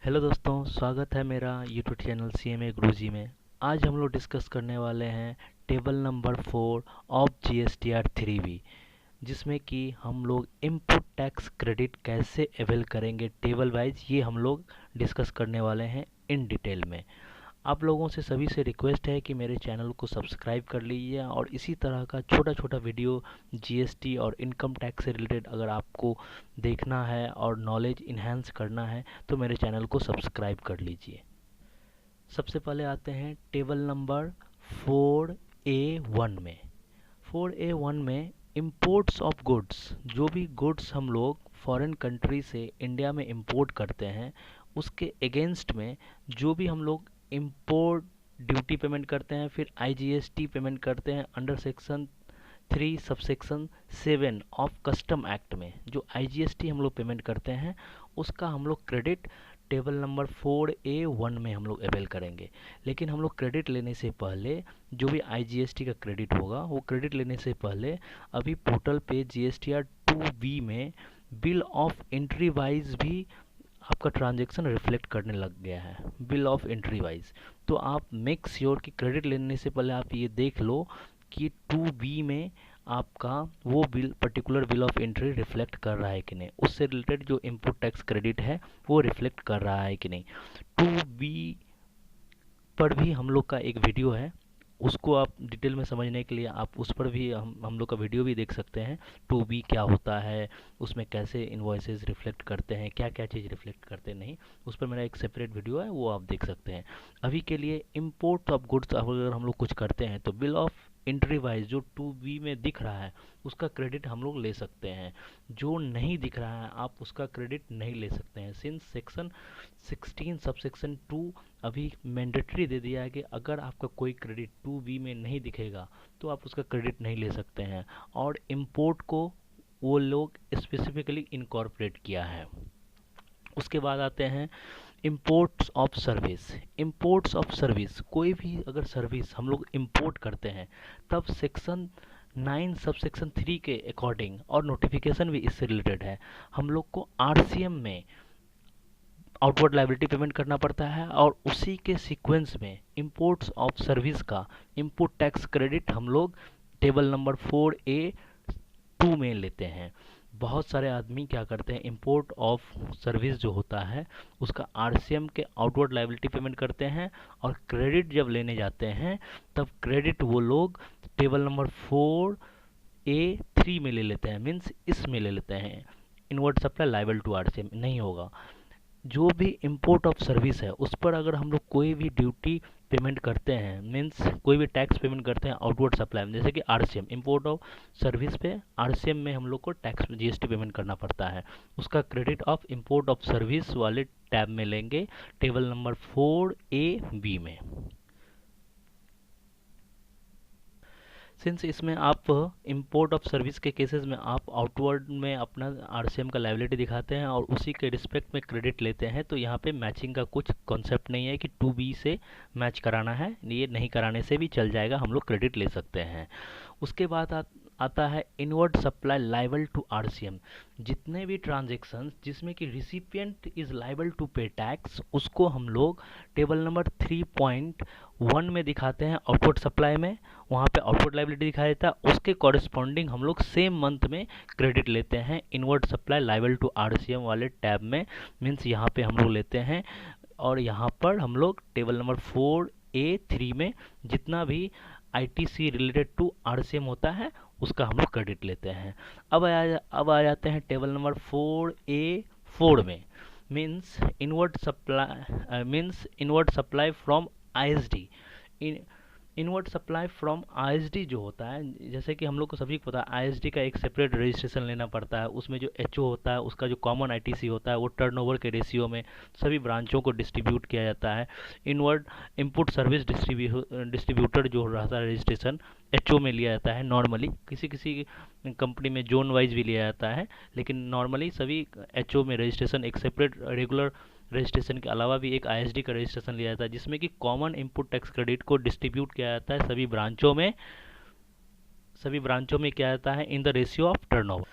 Hello दोस्तों, स्वागत है मेरा यूट्यूब चैनल CMA गुरुजी में। आज हम लोग डिस्कस करने वाले हैं table number 4 of GSTR 3B, जिसमें कि हम लोग इनपुट टैक्स क्रेडिट कैसे अवेल करेंगे टेबल वाइज, ये हम लोग डिस्कस करने वाले हैं इन डिटेल में। आप लोगों से सभी से रिक्वेस्ट है कि मेरे चैनल को सब्सक्राइब कर लीजिए और इसी तरह का छोटा छोटा वीडियो GST और इनकम टैक्स से रिलेटेड अगर आपको देखना है और नॉलेज इन्हेंस करना है तो मेरे चैनल को सब्सक्राइब कर लीजिए। सबसे पहले आते हैं टेबल नंबर 4A1 में। 4A1 में इम्पोर्ट्स ऑफ गुड्स, जो भी गुड्स हम लोग फॉरेन कंट्री से इंडिया में इंपोर्ट करते हैं उसके अगेंस्ट में जो भी हम लोग इंपोर्ट ड्यूटी पेमेंट करते हैं, फिर IGST पेमेंट करते हैं under section 3 subsection 7 of custom act में, जो IGST हम लोग पेमेंट करते हैं उसका हम लोग क्रेडिट टेबल नंबर 4A1 में हम लोग अवेल करेंगे। लेकिन हम लोग क्रेडिट लेने से पहले जो भी IGST का क्रेडिट होगा वो क्रेडिट लेने से पहले अभी पोर्टल पे GSTR 2B में बिल ऑफ एंट्री वाइज भी आपका ट्रांजैक्शन रिफ्लेक्ट करने लग गया है, बिल ऑफ एंट्री वाइज। तो आप मेक श्योर कि क्रेडिट लेने से पहले आप ये देख लो कि 2B में आपका वो bill particular bill of entry reflect कर रहा है कि नहीं, उससे रिलेटेड जो इनपुट टैक्स क्रेडिट है वो रिफ्लेक्ट कर रहा है कि नहीं। 2B पर भी हम लोग का एक वीडियो है, उसको आप डिटेल में समझने के लिए आप उस पर भी हम लोग का वीडियो भी देख सकते हैं। 2B क्या होता है, उसमें कैसे इन्वॉइसेस रिफ्लेक्ट करते हैं, क्या क्या चीज़ रिफ्लेक्ट करते नहीं, उस पर मेरा एक सेपरेट वीडियो है, वो आप देख सकते हैं। अभी के लिए इम्पोर्ट ऑफ गुड्स अगर हम लोग कुछ करते हैं तो बिल ऑफ एंट्री वाइज जो 2B में दिख रहा है उसका क्रेडिट हम लोग ले सकते हैं। जो नहीं दिख रहा है आप उसका क्रेडिट नहीं ले सकते हैं। सिंस सेक्शन 16 सबसेक्शन 2 अभी मैंडेटरी दे दिया है कि अगर आपका कोई क्रेडिट 2B में नहीं दिखेगा तो आप उसका क्रेडिट नहीं ले सकते हैं, और इम्पोर्ट को वो लोग स्पेसिफिकली इनकॉर्पोरेट किया है। उसके बाद आते हैं imports of service. Imports of service, कोई भी अगर सर्विस हम लोग इम्पोर्ट करते हैं तब सेक्शन 9 सब सेक्शन 3 के अकॉर्डिंग, और नोटिफिकेशन भी इससे रिलेटेड है, हम लोग को RCM में आउटवर्ड लाइबिलिटी पेमेंट करना पड़ता है, और उसी के सीक्वेंस में इंपोर्ट्स ऑफ सर्विस का इनपुट टैक्स क्रेडिट हम लोग टेबल नंबर 4A2 में लेते हैं। बहुत सारे आदमी क्या करते हैं, इंपोर्ट ऑफ सर्विस जो होता है उसका RCM के आउटवर्ड लाइबिलिटी पेमेंट करते हैं, और क्रेडिट जब लेने जाते हैं तब क्रेडिट वो लोग टेबल नंबर 4A3 में ले लेते हैं, मीन्स इसमें ले लेते हैं। Inward supply liable to RCM नहीं होगा। जो भी इंपोर्ट ऑफ सर्विस है उस पर अगर हम लोग कोई भी ड्यूटी पेमेंट करते हैं, मीन्स कोई भी टैक्स पेमेंट करते हैं आउटवर्ड सप्लाई में, जैसे कि RCM इंपोर्ट ऑफ सर्विस पे RCM में हम लोग को टैक्स GST पेमेंट करना पड़ता है, उसका credit of import of service वाले टैब में लेंगे टेबल नंबर 4AB में। सिंस इसमें आप इंपोर्ट ऑफ सर्विस के केसेस में आप आउटवर्ड में अपना RCM का लाइबिलिटी दिखाते हैं और उसी के रिस्पेक्ट में क्रेडिट लेते हैं, तो यहाँ पे मैचिंग का कुछ कॉन्सेप्ट नहीं है कि 2B से मैच कराना है, ये नहीं कराने से भी चल जाएगा, हम लोग क्रेडिट ले सकते हैं। उसके बाद आता है inward supply liable to RCM। जितने भी ट्रांजेक्शन्स जिसमें कि recipient is liable to pay tax उसको हम लोग टेबल नंबर 3.1 में दिखाते हैं आउटवर्ड सप्लाई में, वहाँ पे आउटवर्ड लाइबिलिटी दिखाया जाता है, उसके कॉरेस्पॉन्डिंग हम लोग सेम मंथ में क्रेडिट लेते हैं inward supply liable to RCM वाले टैब में, मीन्स यहाँ पे हम लोग लेते हैं। और यहाँ पर हम लोग टेबल नंबर 4A3 में जितना भी ITC रिलेटेड टू RCM होता है उसका हम लोग क्रेडिट लेते हैं। अब आ जाते हैं टेबल नंबर 4A4 में, means inward supply from ISD। Inward supply from ISD जो होता है, जैसे कि हम लोग को सभी को पता है ISD का एक सेपरेट रजिस्ट्रेशन लेना पड़ता है, उसमें जो HO होता है उसका जो कॉमन ITC होता है वो टर्नओवर के रेशियो में सभी ब्रांचों को डिस्ट्रीब्यूट किया जाता है। इनवर्ड इनपुट सर्विस डिस्ट्रीब्यूटर जो रहता है रजिस्ट्रेशन HO में लिया जाता है नॉर्मली, किसी किसी कंपनी में जोन वाइज भी लिया जाता है, लेकिन नॉर्मली सभी HO में रजिस्ट्रेशन एक सेपरेट रेगुलर रजिस्ट्रेशन के अलावा भी एक ISD का रजिस्ट्रेशन लिया जाता है, जिसमें कि कॉमन इनपुट टैक्स क्रेडिट को डिस्ट्रीब्यूट किया जाता है सभी ब्रांचों में किया जाता है in the ratio of turnover.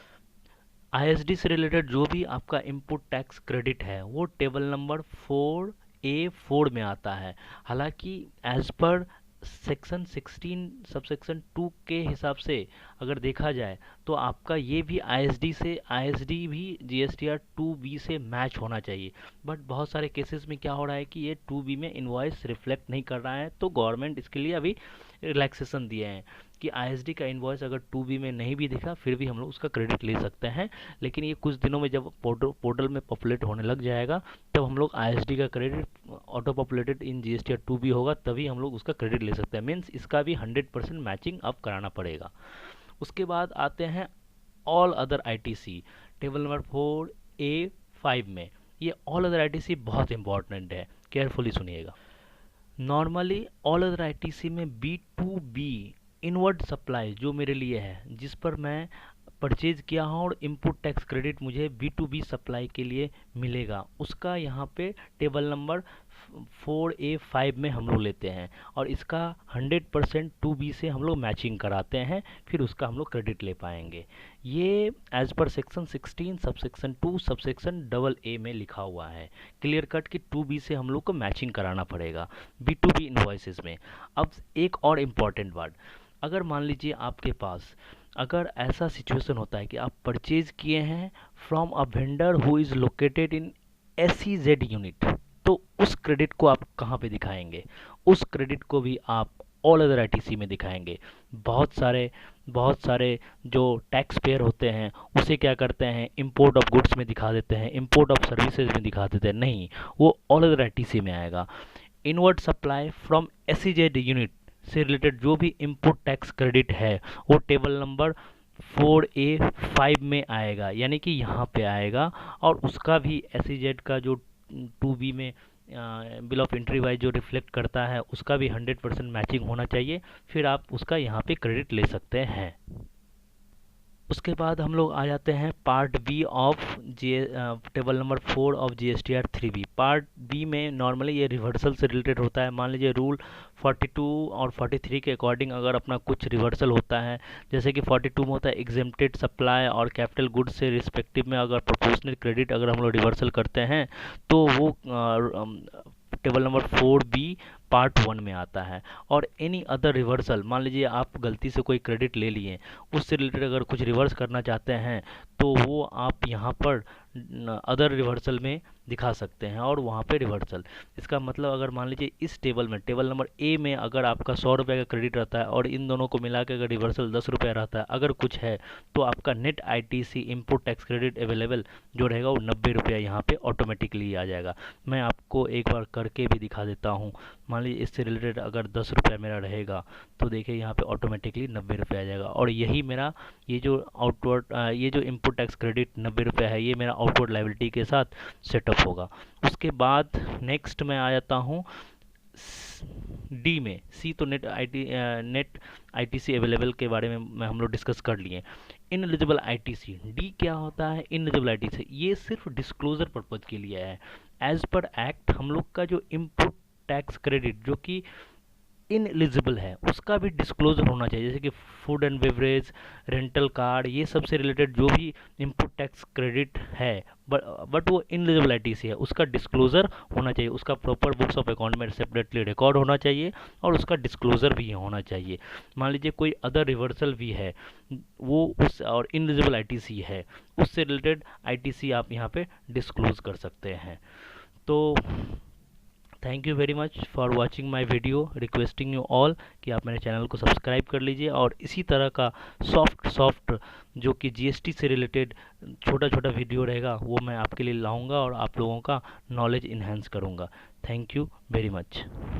ISD से रिलेटेड जो भी आपका इनपुट टैक्स क्रेडिट है वो टेबल नंबर 4A4 में आता है। हालांकि एज पर सेक्शन 16 सबसेक्शन 2 के हिसाब से अगर देखा जाए तो आपका ये भी आईएसडी भी जीएसटीआर 2B से मैच होना चाहिए। बट बहुत सारे केसेस में क्या हो रहा है कि ये 2B में इनवॉइस रिफ्लेक्ट नहीं कर रहा है, तो गवर्नमेंट इसके लिए अभी रिलैक्सेशन दिए हैं कि आईएसडी का इनवॉइस अगर 2B में नहीं भी दिखा फिर भी हम लोग उसका क्रेडिट ले सकते हैं। लेकिन ये कुछ दिनों में जब पोर्टल में पॉपुलेट होने लग जाएगा तब हम लोग आईएसडी का क्रेडिट ऑटो पॉपुलेटेड इन जीएसटीआर 2B होगा, तभी हम लोग उसका क्रेडिट ले सकते हैं। मीन्स इसका भी 100% मैचिंग अब कराना पड़ेगा। उसके बाद आते हैं all other ITC table number 4A5 में। ये ऑल अदर आईटीसी बहुत इंपॉर्टेंट है, केयरफुली सुनिएगा। नॉर्मली ऑल अदर आईटीसी में B2B इनवर्ड सप्लाई जो मेरे लिए है, जिस पर मैं परचेज किया हूँ और इनपुट टैक्स क्रेडिट मुझे B2B सप्लाई के लिए मिलेगा, उसका यहाँ पे टेबल नंबर 4A5 में हम लोग लेते हैं और इसका 100% 2B से हम लोग मैचिंग कराते हैं, फिर उसका हम लोग क्रेडिट ले पाएंगे। ये as per section 16 subsection 2 subsection AA में लिखा हुआ है क्लियर कट कि 2B से हम लोग को मैचिंग कराना पड़ेगा B2B इनवॉइसेस में। अब एक और इम्पॉर्टेंट वर्ड, अगर मान लीजिए आपके पास अगर ऐसा सिचुएशन होता है कि आप परचेज किए हैं from a vendor who is located in SEZ unit, तो उस क्रेडिट को आप कहाँ पे दिखाएंगे? उस क्रेडिट को भी आप ऑल अदर आईटीसी में दिखाएंगे। बहुत सारे जो टैक्स पेयर होते हैं उसे क्या करते हैं, इंपोर्ट ऑफ गुड्स में दिखा देते हैं, इंपोर्ट ऑफ सर्विसेज में दिखा देते हैं। नहीं, वो ऑल अदर आईटीसी में आएगा। Inward supply from SEZ unit से रिलेटेड जो भी इनपुट टैक्स क्रेडिट है वो टेबल नंबर 4A5 में आएगा, यानी कि यहाँ पे आएगा। और उसका भी SEZ का जो 2B में बिल ऑफ एंट्री वाइज जो रिफ्लेक्ट करता है उसका भी 100% मैचिंग होना चाहिए, फिर आप उसका यहाँ पे क्रेडिट ले सकते हैं। उसके बाद हम लोग आ जाते हैं part B of table number 4 of GSTR 3B। Part B में नॉर्मली ये रिवर्सल से रिलेटेड होता है। मान लीजिए रूल 42 और 43 के अकॉर्डिंग अगर अपना कुछ रिवर्सल होता है, जैसे कि 42 में होता है एग्जेम्प्टेड सप्लाई और कैपिटल गुड्स से रिस्पेक्टिव में अगर प्रोपोर्शनल क्रेडिट अगर हम लोग रिवर्सल करते हैं तो वो टेबल नंबर 4B पार्ट 1 में आता है। और एनी अदर रिवर्सल, मान लीजिए आप गलती से कोई क्रेडिट ले लिए, उससे रिलेटेड अगर कुछ रिवर्स करना चाहते हैं तो वो आप यहाँ पर अदर रिवर्सल में दिखा सकते हैं और वहाँ पे रिवर्सल। इसका मतलब अगर मान लीजिए इस टेबल में टेबल नंबर A में अगर आपका 100 रुपये का क्रेडिट रहता है और इन दोनों को मिला के अगर रिवर्सल 10 रुपये रहता है अगर कुछ है, तो आपका net ITC input tax credit available जो रहेगा वो 90 रुपया यहाँ पे ऑटोमेटिकली आ जाएगा। मैं आपको एक बार करके भी दिखा देता हूँ। मान लीजिए इससे रिलेटेड अगर 10 रुपया मेरा रहेगा तो देखिए यहाँ पे ऑटोमेटिकली 90 रुपये आ जाएगा। और यही मेरा ये जो इनपुट टैक्स क्रेडिट 90 रुपये है ये मेरा आउटवर्ड लायबिलिटी के साथ सेटअप होगा। उसके बाद नेक्स्ट मैं आ जाता हूँ डी में। सी तो नेट ITC अवेलेबल के बारे में हम लोग डिस्कस कर लिए। इनएलिजिबल ITC, डी क्या होता है? इनएलिजिबल ITC ये सिर्फ डिस्क्लोजर पर्पज़ के लिए है। एज पर एक्ट हम लोग का जो इनपुट टैक्स क्रेडिट जो कि इनएलिजिबल है उसका भी डिस्क्लोजर होना चाहिए, जैसे कि food and beverage, rental card, ये सब से रिलेटेड जो भी इनपुट टैक्स क्रेडिट है बट वो इनएलिजिबल ITC है उसका डिस्क्लोजर होना चाहिए, उसका प्रॉपर बुक्स ऑफ अकाउंट में सेपरेटली रिकॉर्ड होना चाहिए और उसका डिस्क्लोजर भी होना चाहिए। मान लीजिए कोई अदर रिवर्सल भी है वो उस और इनएलिजिबल ITC है, उससे रिलेटेड ITC आप यहाँ पे डिस्क्लोज कर सकते हैं। तो thank you very much for watching my video. Requesting you all कि आप मेरे चैनल को सब्सक्राइब कर लीजिए और इसी तरह का सॉफ्ट जो कि GST से रिलेटेड छोटा वीडियो रहेगा वो मैं आपके लिए लाऊंगा और आप लोगों का नॉलेज इन्हेंस करूंगा। Thank you very much.